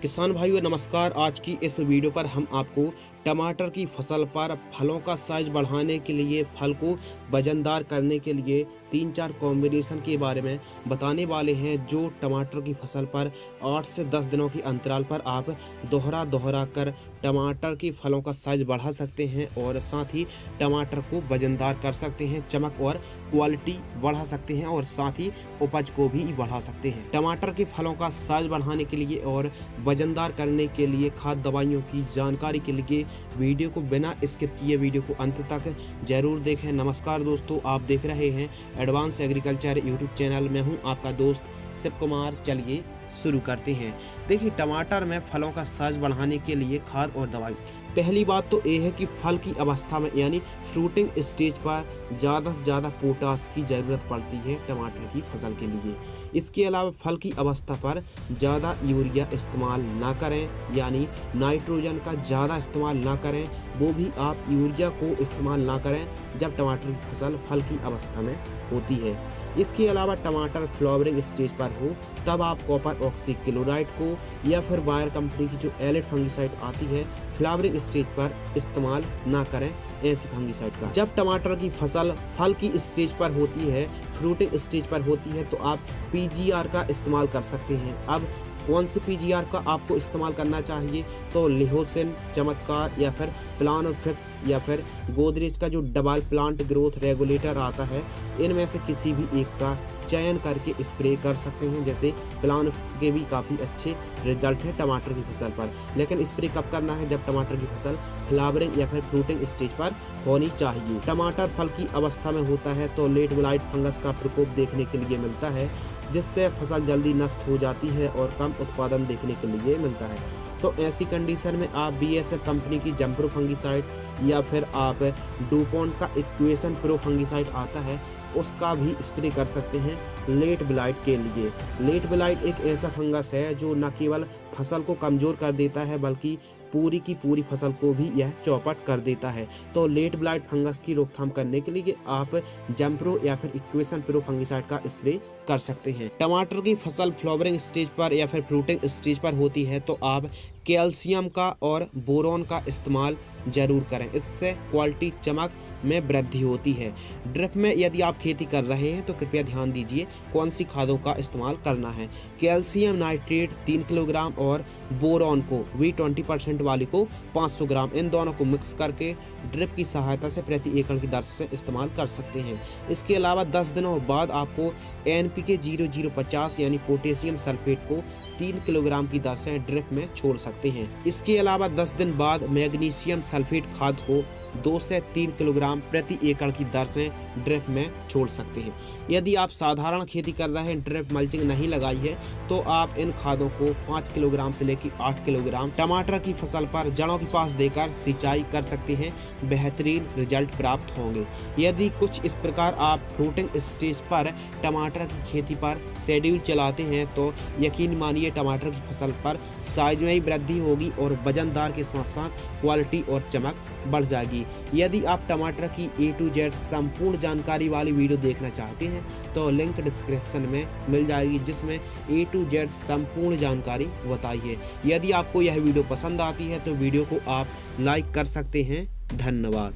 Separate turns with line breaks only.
किसान भाइयों नमस्कार। आज की इस वीडियो पर हम आपको टमाटर की फसल पर फलों का साइज बढ़ाने के लिए, फल को वजनदार करने के लिए 3-4 कॉम्बिनेशन के बारे में बताने वाले हैं, जो टमाटर की फसल पर 8 से 10 दिनों के अंतराल पर आप दोहरा कर टमाटर की फलों का साइज बढ़ा सकते हैं और साथ ही टमाटर को वजनदार कर सकते हैं, चमक और क्वालिटी बढ़ा सकते हैं और साथ ही उपज को भी बढ़ा सकते हैं। टमाटर के फलों का साइज बढ़ाने के लिए और वजनदार करने के लिए खाद दवाइयों की जानकारी के लिए वीडियो को बिना स्किप किए वीडियो को अंत तक जरूर देखें। नमस्कार दोस्तों, आप देख रहे हैं एडवांस एग्रीकल्चर यूट्यूब चैनल। मैं हूं आपका दोस्त शिव कुमार। चलिए शुरू करते हैं। देखिए, टमाटर में फलों का साइज बढ़ाने के लिए खाद और दवाई। पहली बात तो ये है कि फल की अवस्था में यानी फ्रूटिंग स्टेज पर ज़्यादा से ज़्यादा पोटास की ज़रूरत पड़ती है टमाटर की फसल के लिए। इसके अलावा फल की अवस्था पर ज़्यादा यूरिया इस्तेमाल ना करें, यानी नाइट्रोजन का ज़्यादा इस्तेमाल ना करें। वो भी आप यूरिया को इस्तेमाल ना करें जब टमाटर की फसल फल की अवस्था में होती है। इसके अलावा टमाटर फ्लावरिंग स्टेज पर हो तब आप कॉपर ऑक्सी क्लोराइड को या फिर बायर कंपनी की जो एलिड फंगिसाइड आती है फ्लावरिंग स्टेज पर इस्तेमाल ना करें ऐसी फंगिसाइड का। जब टमाटर की फसल फल की स्टेज पर होती है, फ्रूटिंग स्टेज पर होती है, तो आप पीजीआर का इस्तेमाल कर सकते हैं। अब कौन से पीजीआर का आपको इस्तेमाल करना चाहिए, तो लिहोसिन, चमत्कार या फिर प्लानोफिक्स या फिर गोदरेज का जो डबल प्लांट ग्रोथ रेगुलेटर आता है, इनमें से किसी भी एक का चयन करके स्प्रे कर सकते हैं। जैसे प्लानोफिक्स के भी काफ़ी अच्छे रिजल्ट है टमाटर की फसल पर, लेकिन स्प्रे कब करना है, जब टमाटर की फसल फ्लावरिंग या फिर फ्रूटिंग स्टेज पर होनी चाहिए। टमाटर फल की अवस्था में होता है तो लेट ब्लाइट फंगस का प्रकोप देखने के लिए मिलता है, जिससे फसल जल्दी नष्ट हो जाती है और कम उत्पादन देखने के लिए मिलता है। तो ऐसी कंडीशन में आप बीएसएफ कंपनी की जंप्रो फंगिसाइड या फिर आप डुपॉन्ट का इक्वेशन प्रो फंगिसाइड आता है, उसका भी स्प्रे कर सकते हैं लेट ब्लाइट के लिए। लेट ब्लाइट एक ऐसा फंगस है जो न केवल फसल को कमज़ोर कर देता है बल्कि पूरी की पूरी फसल को भी यह चौपट कर देता है। तो लेट ब्लाइट फंगस की रोकथाम करने के लिए आप जंप्रो या फिर इक्वेशन प्रो फंगिसाइड का स्प्रे कर सकते हैं। टमाटर की फसल फ्लावरिंग स्टेज पर या फिर फ्रूटिंग स्टेज पर होती है तो आप कैल्शियम का और बोरॉन का इस्तेमाल जरूर करें, इससे क्वालिटी चमक में वृद्धि होती है। ड्रिप में यदि आप खेती कर रहे हैं तो कृपया ध्यान दीजिए कौन सी खादों का इस्तेमाल करना है। कैल्शियम नाइट्रेट 3 किलोग्राम और बोरॉन को V20% वाली को 500 ग्राम, इन दोनों को मिक्स करके ड्रिप की सहायता से प्रति एकड़ की दर से इस्तेमाल कर सकते हैं। इसके अलावा 10 दिनों बाद आपको NPK 0050 यानी पोटेशियम सल्फेट को 3 किलोग्राम की दर से ड्रिप में छोड़ सकते हैं। इसके अलावा 10 दिन बाद मैग्नीशियम सल्फेट खाद को 2 से 3 किलोग्राम प्रति एकड़ की दर से ड्रिप में छोड़ सकते हैं। यदि आप साधारण खेती कर रहे हैं, ड्रिप मल्चिंग नहीं लगाई है, तो आप इन खादों को 5 किलोग्राम से लेकर 8 किलोग्राम टमाटर की फसल पर जड़ों के पास देकर सिंचाई कर सकते हैं। बेहतरीन रिजल्ट प्राप्त होंगे। यदि कुछ इस प्रकार आप फ्रूटिंग स्टेज पर टमाटर की खेती पर शेड्यूल चलाते हैं तो यकीन मानिए टमाटर की फसल पर साइज में ही वृद्धि होगी और वजनदार के साथ साथ क्वालिटी और चमक बढ़ जाएगी। यदि आप टमाटर की A to Z संपूर्ण जानकारी वाली वीडियो देखना चाहते हैं तो लिंक डिस्क्रिप्शन में मिल जाएगी, जिसमें A to Z संपूर्ण जानकारी बताई है। यदि आपको यह वीडियो पसंद आती है तो वीडियो को आप लाइक कर सकते हैं। धन्यवाद।